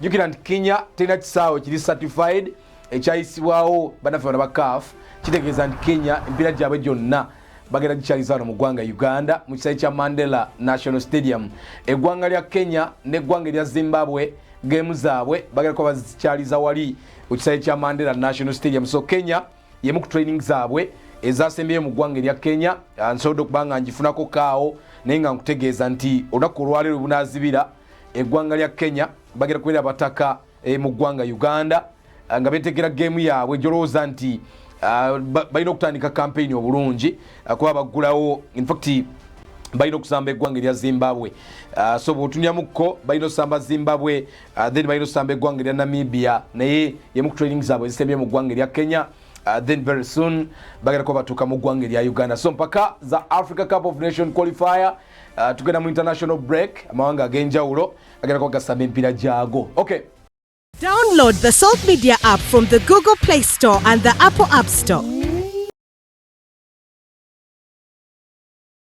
jukira nti Kenya tena kisaawe kiri certified ekyayisibwawo bannaffe bano ba CAF kitegeeza nti Kenya emipiira gyabwe gyonna bagenda gikyaliza wano mu ggwanga Uganda mu kisaawe kya Mandela National Stadium. Eggwanga lya Kenya n'eggwanga erya Zimbabwe geemu zaabwe bagenda kuba bazikyaliza wali mu kisaawe kya Mandela National Stadium. So Kenya yemu ku training zaabwe ezasembyeyo mu ggwanga erya Kenya. Nsobodde okuba nga ngifunako kaawo naye nga nkutegeeza nti olunaku olwaleero bunaazibira eggwanga lya Kenya bagenda kubeera bataka mu ggwanga Uganda nga beetegera geemu yaabwe gyolowooza nti balina okutandika campaign obulungi kuba baggulawo infact balina okusamba eggwanga erya Zimbabwe. So bw'otundyamukko balina okusamba Zimbabwe then balina okusamba eggwanga erya Namibia naye yemu ku training zaabwe ezisembye mu ggwanga erya Kenya. Then very soon bagenda kuba batuuka mu ggwanga erya Uganda. So mpaka za Africa Cup of Nations qualifier tugenda mu international break amawanga ag'enjawulo agenda kuba gasamba emipiira gyago. Okay. Download the Salt Media app from the Google Play Store and the Apple App Store.